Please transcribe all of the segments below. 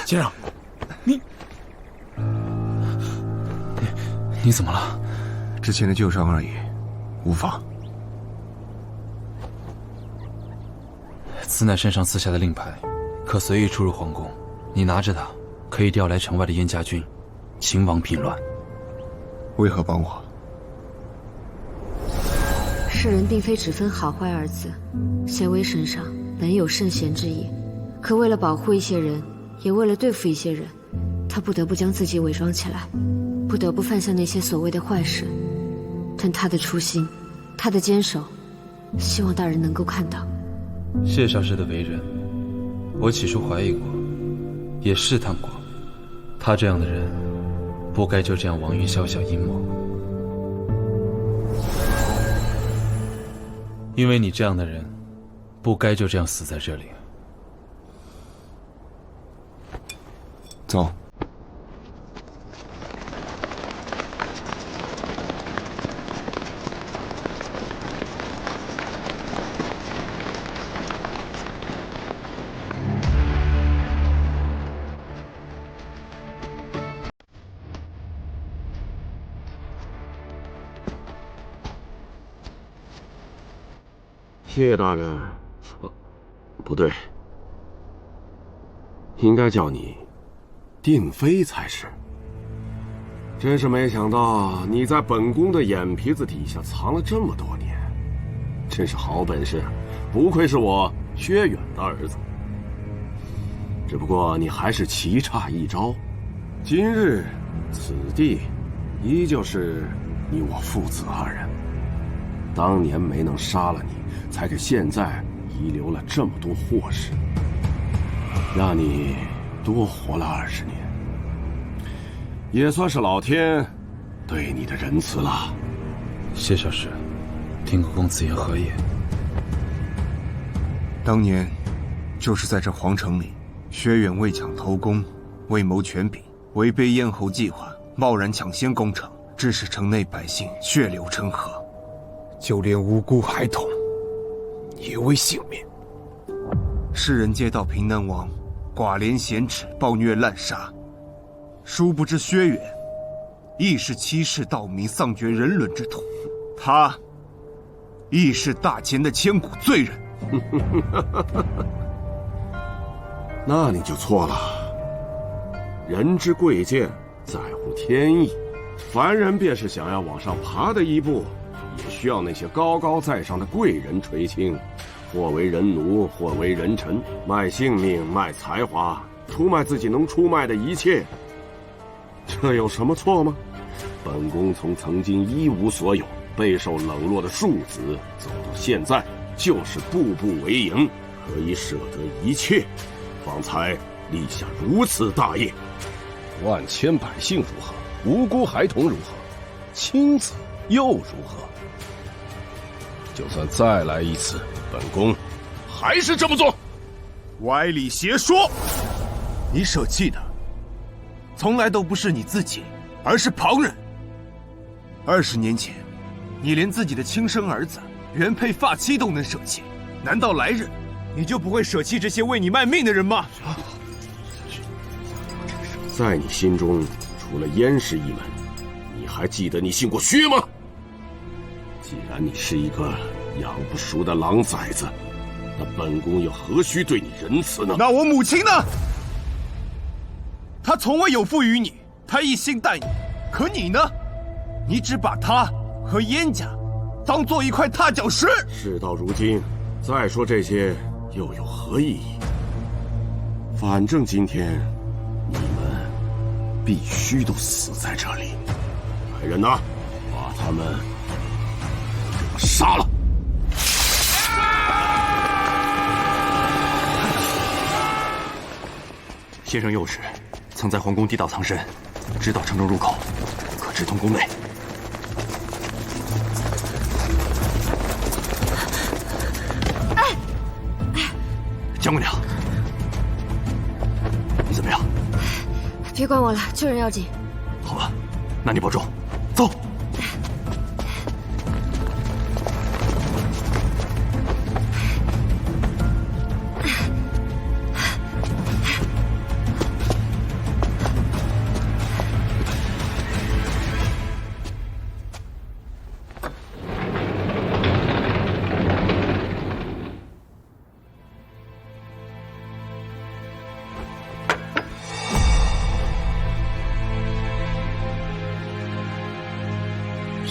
先生，你怎么了？之前的旧伤而已，无妨。此乃圣上赐下的令牌，可随意出入皇宫。你拿着它，可以调来城外的燕家军，秦王平乱。为何帮我？世人并非只分好坏二字，贤威身上本有圣贤之意，可为了保护一些人，也为了对付一些人，他不得不将自己伪装起来，不得不犯下那些所谓的坏事。但他的初心，他的坚守，希望大人能够看到。谢少师的为人，我起初怀疑过，也试探过，他这样的人，不该就这样亡于小小阴谋。因为你这样的人，不该就这样死在这里。走。谢大人，不对，应该叫你定妃才是。真是没想到你在本宫的眼皮子底下藏了这么多年，真是好本事，不愧是我薛远的儿子。只不过你还是棋差一招，今日此地依旧是你我父子二人。当年没能杀了你，才给现在遗留了这么多祸事，让你多活了20年，也算是老天对你的仁慈了。谢少师，听公子言何也？当年，就是在这皇城里，薛远为抢头功，为谋权柄，违背咽喉计划，贸然抢先攻城，致使城内百姓血流成河。就连无辜孩童也未幸免。世人皆道平南王寡廉鲜耻，暴虐滥杀，殊不知薛远亦是欺世盗名、丧绝人伦之徒。他亦是大秦的千古罪人。那你就错了。人之贵贱，在乎天意。凡人便是想要往上爬的一步，也需要那些高高在上的贵人垂青，或为人奴，或为人臣，卖性命，卖才华，出卖自己能出卖的一切。这有什么错吗？本宫从曾经一无所有，备受冷落的庶子，走到现在，就是步步为营，可以舍得一切，方才立下如此大业。万千百姓如何？无辜孩童如何？亲子又如何？就算再来一次，本宫还是这么做。歪理邪说！你舍弃的从来都不是你自己，而是旁人。20年前，你连自己的亲生儿子、原配发妻都能舍弃，难道来日你就不会舍弃这些为你卖命的人吗？在你心中，除了燕氏一门，你还记得你姓过薛吗？既然你是一个养不熟的狼崽子，那本宫又何须对你仁慈呢？那我母亲呢？她从未有负于你，她一心待你。可你呢？你只把她和燕家当做一块踏脚石。事到如今，再说这些又有何意义？反正今天你们必须都死在这里。来人呐，把他们给我杀了！先生幼时曾在皇宫地道藏身，知道城中入口，可直通宫内。江姑娘，你怎么样？别管我了，救人要紧。好吧，那你保重，走。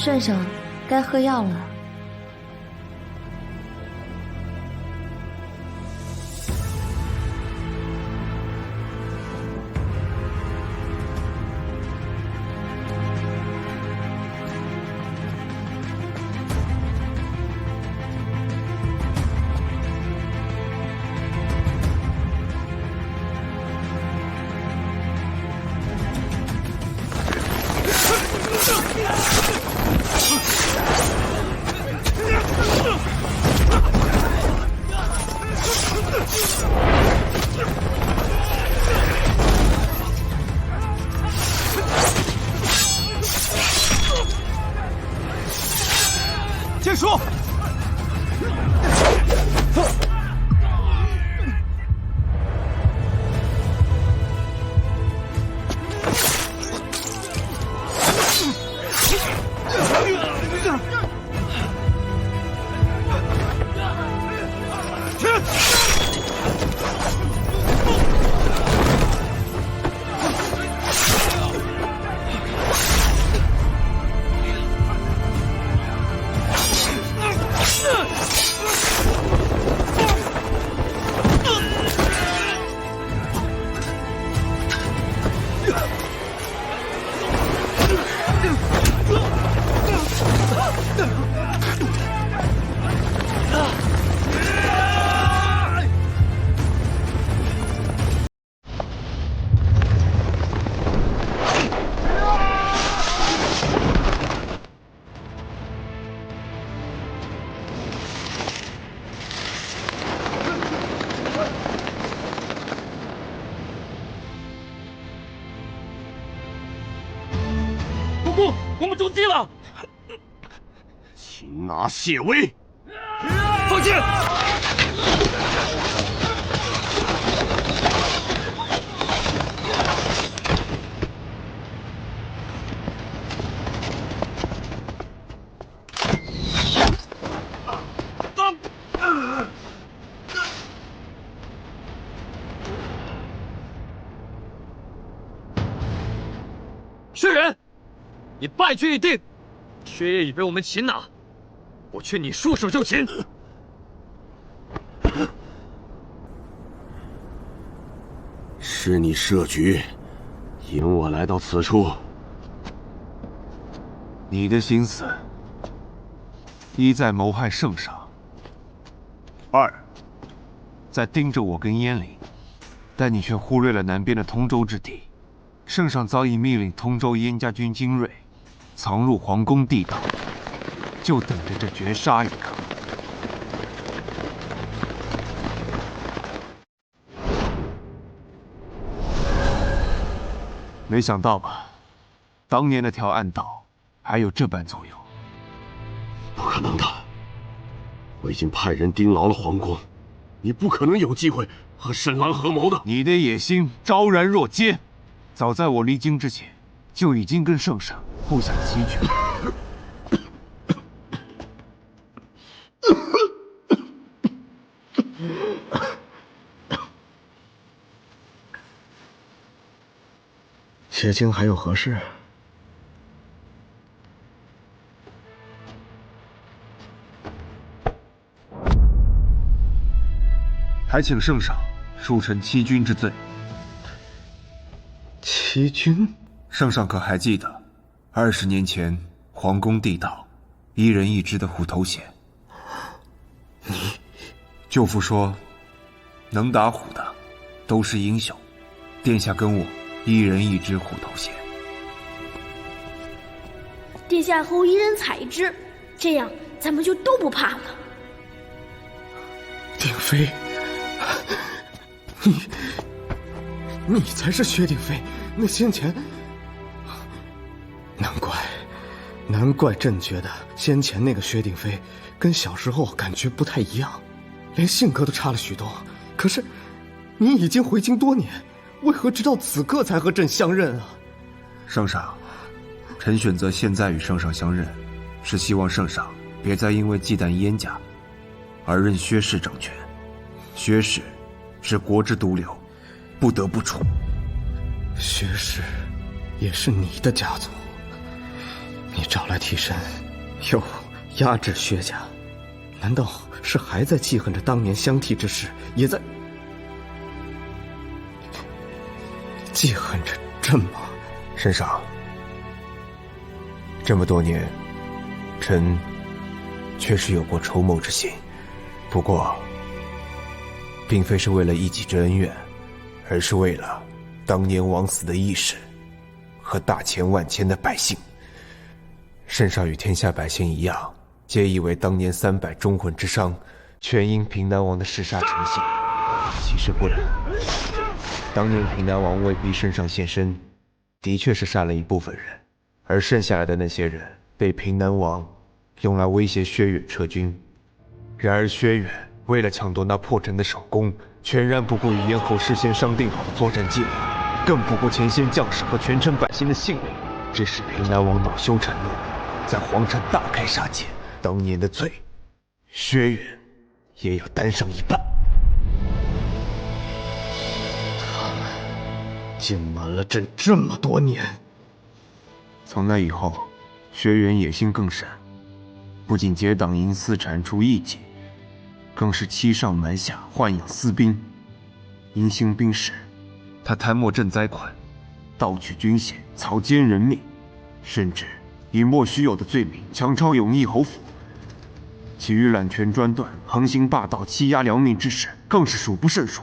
圣上该喝药了。剑叔，我们中计了！擒拿谢威，放箭！薛远，你败局已定，薛爷已被我们擒拿，我劝你束手就擒。是你设局，引我来到此处。你的心思，一在谋害圣上，二在盯着我跟燕翎，但你却忽略了南边的通州之地。圣上早已命令通州燕家军精锐藏入皇宫地道，就等着这绝杀一刻。没想到吧，当年那条暗道还有这般作用。不可能的，我已经派人盯牢了皇宫，你不可能有机会和沈郎合谋的。你的野心昭然若揭，早在我离京之前，就已经跟圣上布下棋局。谢京还有何事？还请圣上恕臣欺君之罪。欺君？圣上可还记得，20年前皇宫地道1人1只的虎头衔？舅父说，能打虎的都是英雄。殿下跟我1人1只虎头衔。殿下和我1人采1只，这样咱们就都不怕了。鼎飞，你才是薛鼎飞。那先前，难怪朕觉得先前那个薛鼎飞跟小时候感觉不太一样，连性格都差了许多。可是你已经回京多年，为何直到此刻才和朕相认啊？圣上，臣选择现在与圣上相认，是希望圣上别再因为忌惮燕家而任薛氏政权。薛氏是国之毒瘤，不得不除。薛氏也是你的家族，你找来替身，又压制薛家，难道是还在记恨着当年相替之事，也在记恨着朕吗？圣上，这么多年，臣确实有过筹谋之心，不过，并非是为了一己之恩怨，而是为了当年枉死的义士和大千万千的百姓。圣上与天下百姓一样，皆以为当年300忠魂之伤，全因平南王的弑杀成性。其实不然，当年平南王为逼圣上现身，的确是杀了一部分人，而剩下来的那些人被平南王用来威胁薛远撤军。然而薛远为了抢夺那破城的首功，全然不顾与咽喉事先商定好的作战计划，更不顾前线将士和全城百姓的性命，致使平南王恼羞成怒，在皇城大开杀戒。当年的罪，薛远也要担上一半。他们隐瞒了朕这么多年。从那以后，薛远野心更甚，不仅结党营私铲除异己，更是欺上瞒下，豢养私兵。因兴兵时，他贪没赈灾款，盗取军饷，草菅人命，甚至以莫须有的罪名强抄永义侯府。其余揽权专断、横行霸道、欺压良民之事，更是数不胜数。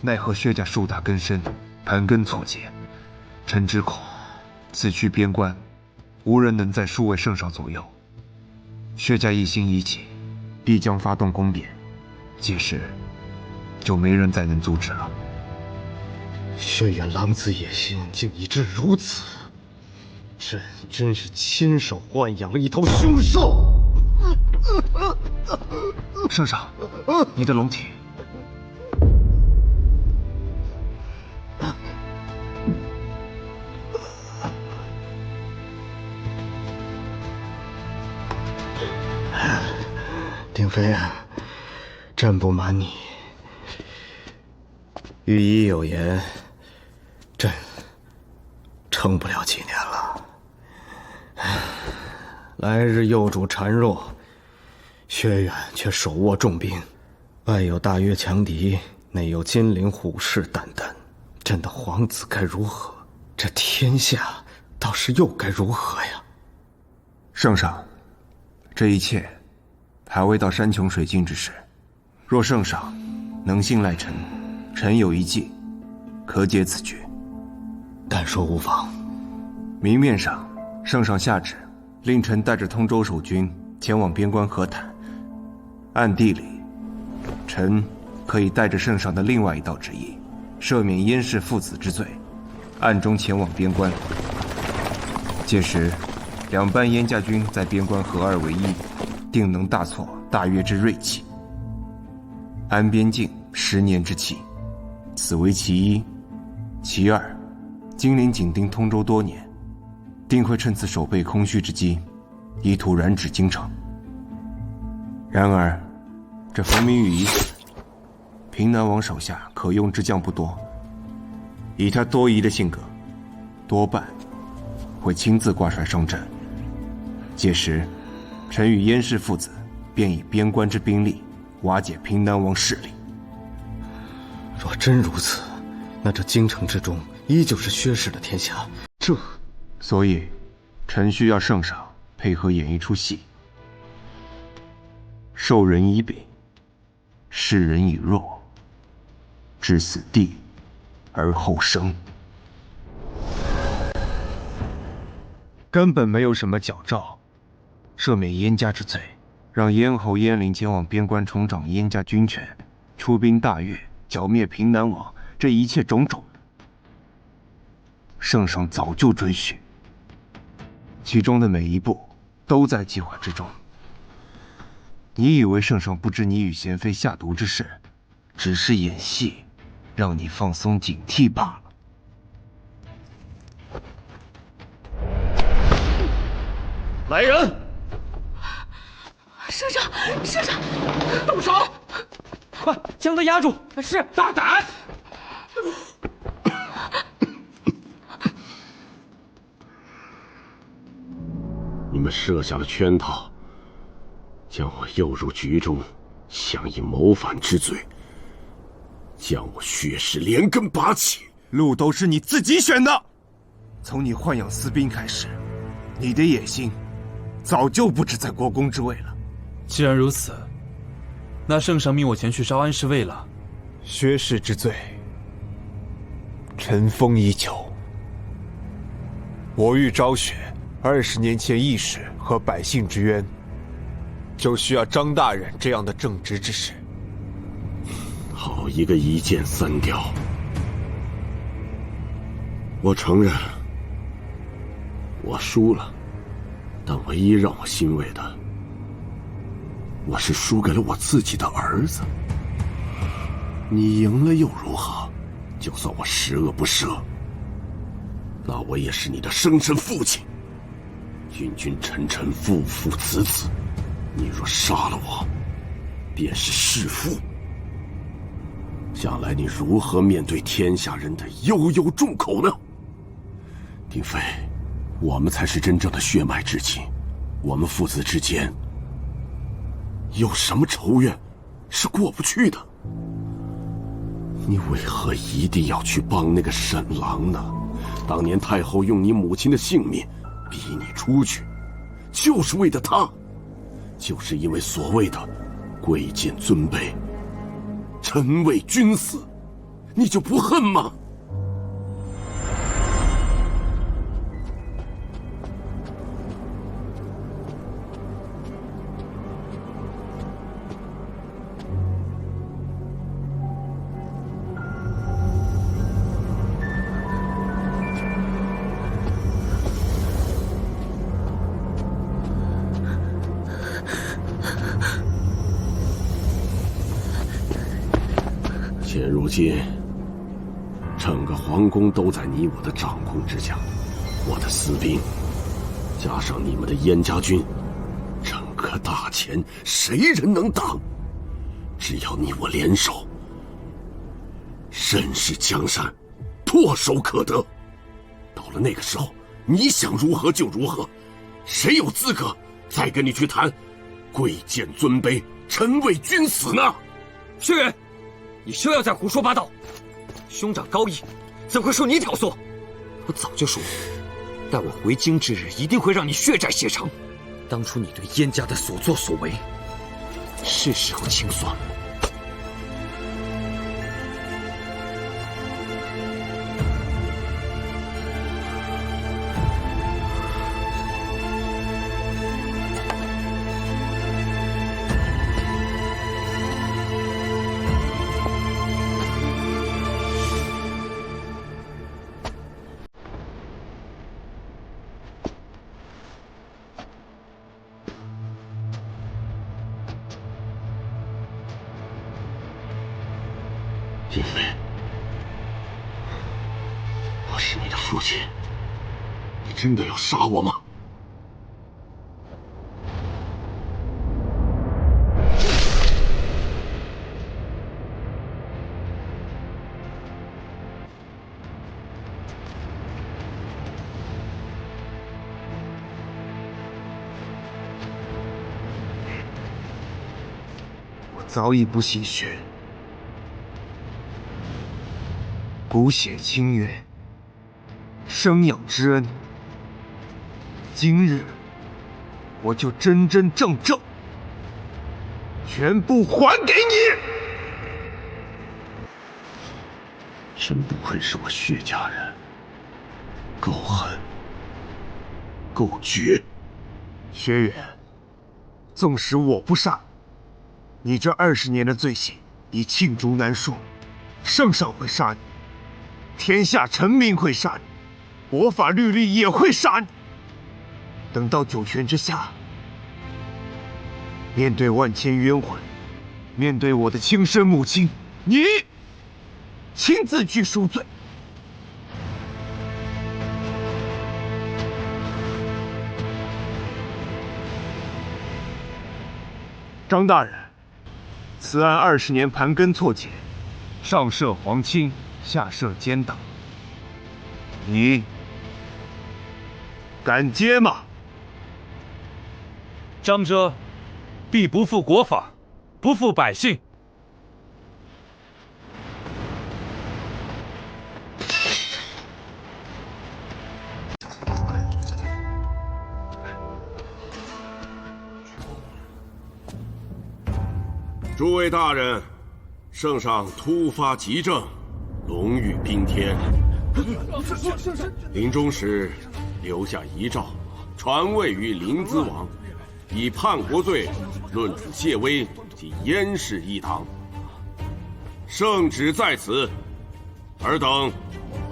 奈何薛家树大根深，盘根错节，臣只恐此去边关，无人能在数位圣上左右。薛家一心一气，必将发动攻变，届时就没人再能阻止了。薛远狼子野心竟已至如此，朕真是亲手豢养了一头凶兽。圣上，你的龙体。丁妃啊，朕不瞒你，御医有言，朕撑不了几年了。来日幼主孱弱，薛远却手握重兵，外有大越强敌，内有金陵虎视眈眈，朕的皇子该如何？这天下倒是又该如何呀？圣上，这一切还未到山穷水尽之时。若圣上能信赖臣，臣有一计，可解此局。但说无妨。明面上，圣上下旨令臣带着通州守军前往边关和谈，暗地里，臣可以带着圣上的另外一道旨意，赦免燕氏父子之罪，暗中前往边关。届时，两班燕家军在边关合二为一，定能大挫大越之锐气。安边境10年之期，此为其一。其二，金陵紧盯通州多年，定会趁此守备空虚之机，意图染指京城。然而，这冯明宇已死，平南王手下可用之将不多。以他多疑的性格，多半会亲自挂帅上阵。届时，臣与燕氏父子便以边关之兵力瓦解平南王势力。若真如此，那这京城之中依旧是薛氏的天下。所以，臣需要圣上配合演一出戏。授人以柄，示人以弱，置死地而后生。根本没有什么矫诏，赦免燕家之罪，让燕侯燕陵前往边关重掌燕家军权，出兵大越，剿灭平南王，这一切种种，圣上早就准许，其中的每一步都在计划之中。你以为圣上不知你与贤妃下毒之事，只是演戏，让你放松警惕罢了。来人！圣上，圣上，动手！快将他压住！是，大胆！你们设下了圈套，将我诱入局中，想以谋反之罪，将我薛氏连根拔起。路都是你自己选的。从你豢养私兵开始，你的野心早就不止在国公之位了。既然如此，那圣上命我前去招安是为了薛氏之罪，尘封已久。我欲昭雪20年前义士和百姓之冤，就需要张大人这样的正直之士。好一个一箭三雕！我承认，我输了，但唯一让我欣慰的，我是输给了我自己的儿子。你赢了又如何？就算我十恶不赦，那我也是你的生身父亲。君君臣臣，父父子子，你若杀了我，便是弑父。将来你如何面对天下人的悠悠众口呢？丁妃，我们才是真正的血脉至亲，我们父子之间有什么仇怨是过不去的？你为何一定要去帮那个沈郎呢？当年太后用你母亲的性命逼你出去，就是为了他，就是因为所谓的贵贱尊卑，臣为君死，你就不恨吗？现如今，整个皇宫都在你我的掌控之下，我的私兵，加上你们的燕家军，整个大秦谁人能挡？只要你我联手，身是江山，唾手可得。到了那个时候，你想如何就如何，谁有资格再跟你去谈贵贱尊卑、臣为君死呢？薛远，你休要再胡说八道！兄长高义怎会受你挑唆？我早就说过，待我回京之日，一定会让你血债血偿。当初你对燕家的所作所为，是时候清算了。丁妃，我是你的父亲，你真的要杀我吗？我早已不信血，骨血亲缘，生养之恩，今日我就真真正正全部还给你！真不愧是我薛家人，够狠，够绝。薛远，纵使我不杀你，这20年的罪行已罄竹难书。圣上会杀你，天下臣民会杀你，国法律例也会杀你。等到九泉之下，面对万千冤魂，面对我的亲生母亲，你亲自去赎罪。张大人，此案20年盘根错节，上设皇亲，下设奸党，你敢接吗？张遮必不负国法，不负百姓。诸位大人，圣上突发急症，龙御宾天，临终时留下遗诏，传位于临淄王，以叛国罪论处谢威及燕氏一党。圣旨在此，尔等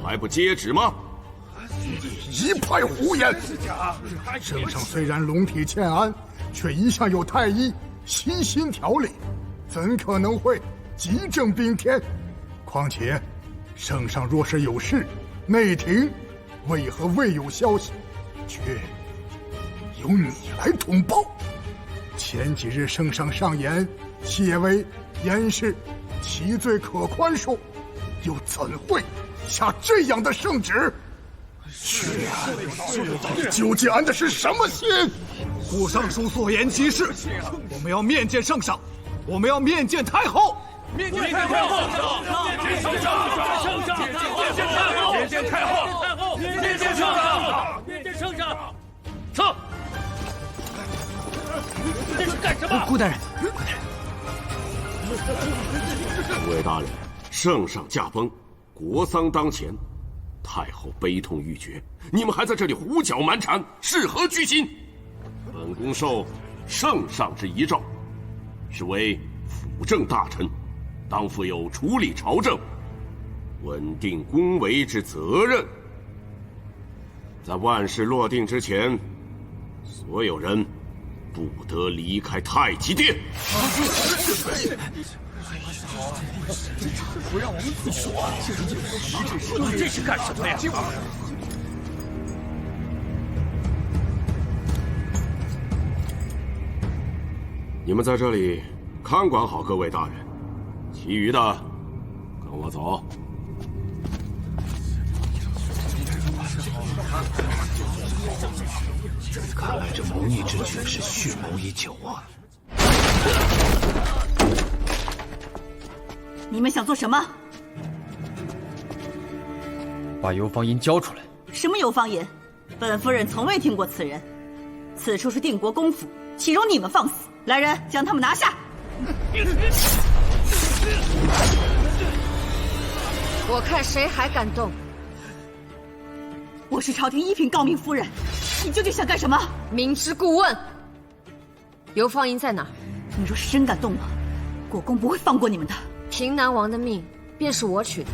还不接旨吗？一派胡言！圣上虽然龙体欠安，却一向有太医悉心调理，怎可能会急症宾天？况且，圣上若是有事，内廷为何未有消息，却由你来通报？前几日圣上上言，谢威、燕氏其罪可宽恕，又怎会下这样的圣旨？是啊，你究竟安的是什么心？顾尚书所言极是，我们要面见圣上，我们要面见太后。面见太后！面见圣上！面见太后！面见圣上！面见圣上！走！这是干什么？顾大人，诸位大人，圣上驾崩，国丧当前，太后悲痛欲绝，你们还在这里胡搅蛮缠，是何居心？本宫受圣上之遗诏，是为辅政大臣，当负有处理朝政、稳定宫闱之责任。在万事落定之前，所有人不得离开太极殿。不让我们走啊！这是干什么呀？你们在这里看管好各位大人，其余的跟我走。看来这谋逆之举是蓄谋已久啊！你们想做什么？把游方音交出来。什么游方音？本夫人从未听过此人。此处是定国公府，岂容你们放肆？来人，将他们拿下！我看谁还敢动！我是朝廷一品诰命夫人，你究竟想干什么？明知故问。游方音在哪儿？你若是真敢动我，国公不会放过你们的。平南王的命便是我取的，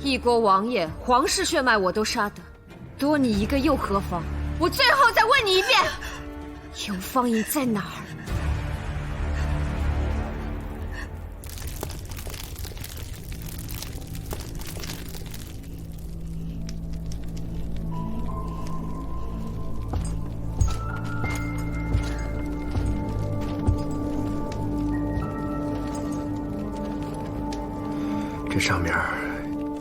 一国王爷、皇室血脉我都杀的，多你一个又何妨？我最后再问你一遍，游方音在哪儿？这上面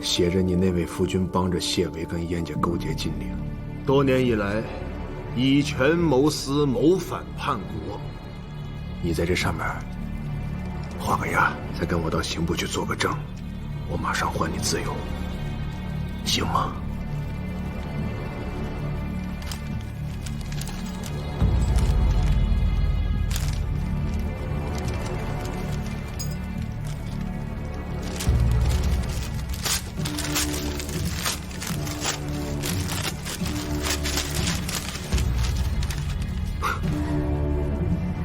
写着你那位夫君帮着谢维跟燕家勾结禁令，多年以来以权谋私，谋反叛国。你在这上面画个押，再跟我到刑部去做个证，我马上还你自由，行吗？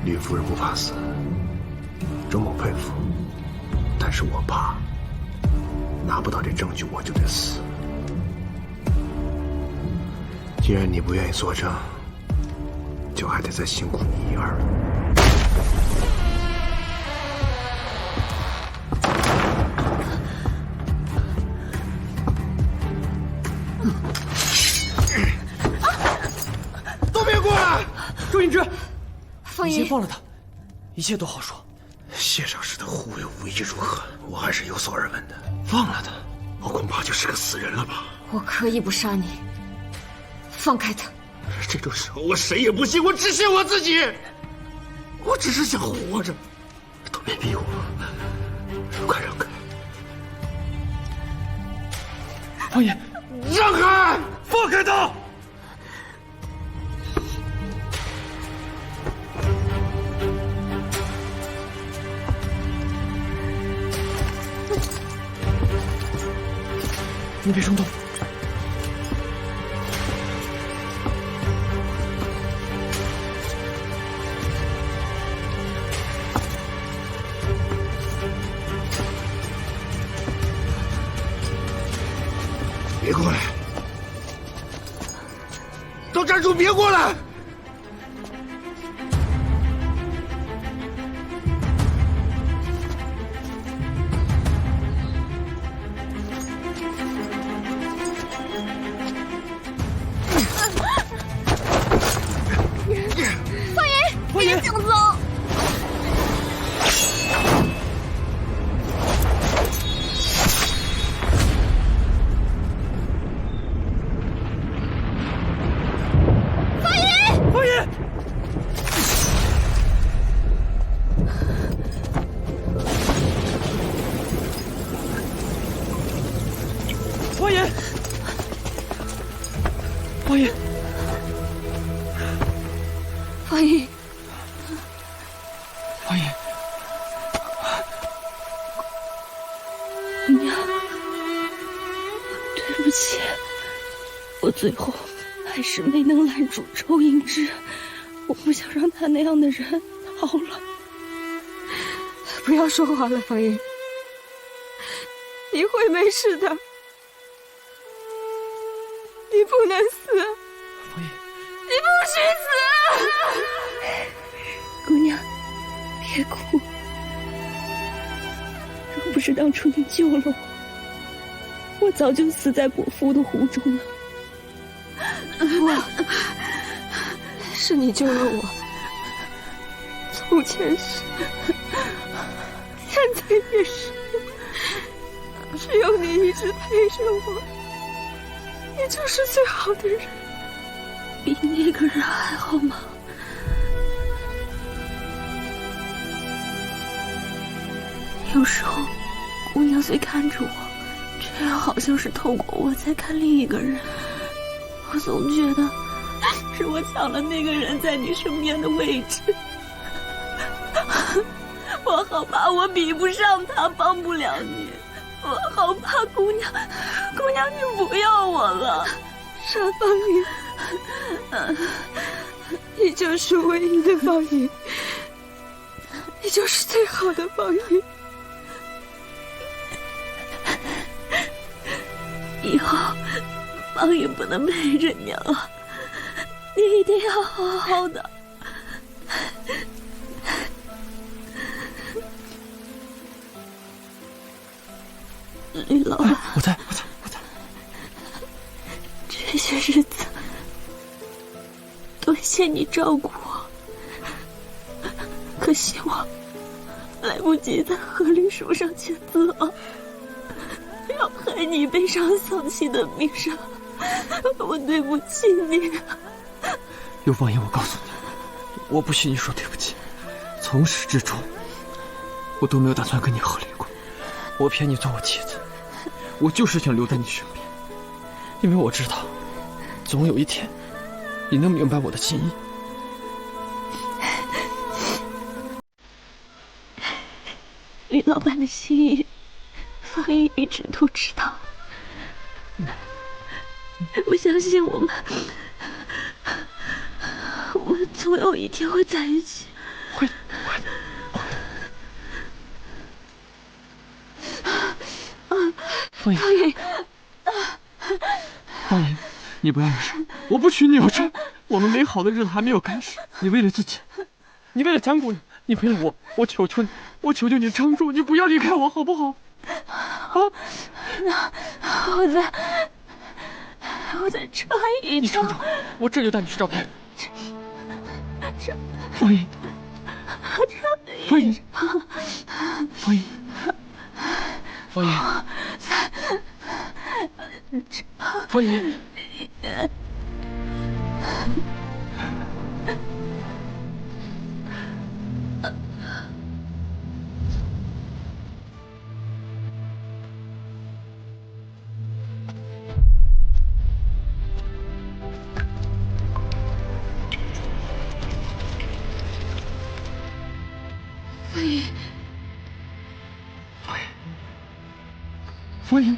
吕夫人不怕死，周某佩服，但是我怕拿不到这证据我就得死。既然你不愿意作证，就还得再辛苦你一二。都别过来！周允之，方音，你先放了他，一切都好说。谢上师的忽悠无疑如何，我还是有所耳闻的。放了他，我恐怕就是个死人了吧？我可以不杀你，放开他。这种时候我谁也不信，我只信我自己。我只是想活着，都别逼我，快让开！王爷，让开！放开他！你别冲动。别过来！都站住！别过来！方爷，别想走！王爷，王爷，方爷，王爷，姑娘，对不起，我最后还是没能拦住周英之，我不想让他那样的人逃了。不要说话了，方爷，你会没事的。你不能死，方爷，你不许死！姑娘，别哭。若不是当初你救了我，我早就死在伯父的湖中了。是你救了我，从前是，现在也是，只有你一直陪着我。你就是最好的人，比那个人还好吗？有时候，姑娘虽看着我，却好像是透过我在看另一个人。我总觉得，是我抢了那个人在你身边的位置。我好怕我比不上他，帮不了你。我好怕姑娘你不要我了，傻方爷，你就是唯一的方爷，你就是最好的方爷。以后方爷不能陪着你了，你一定要好好的。李老板，我在。这些日子，多谢你照顾我。可惜我来不及在和律书上签字了，要害你背上丧妻的名声，我对不起你。刘方爷，我告诉你，我不许你说对不起。从始至终，我都没有打算跟你和离过。我骗你做我妻子，我就是想留在你身边，因为我知道，总有一天，你能明白我的心意。李老板的心意，方爷一直都知道。我相信我们总有一天会在一起。会。方爷，方爷，你不要有事，我不许你有事。我们美好的日子还没有开始，你为了自己，你为了江姑娘，你为了我，我求求你，我求求你撑住，你不要离开我，好不好？我再差一点。你撑住，我这就带你去找他。方爷，方爷，方爷，方爷，方爷。夫人。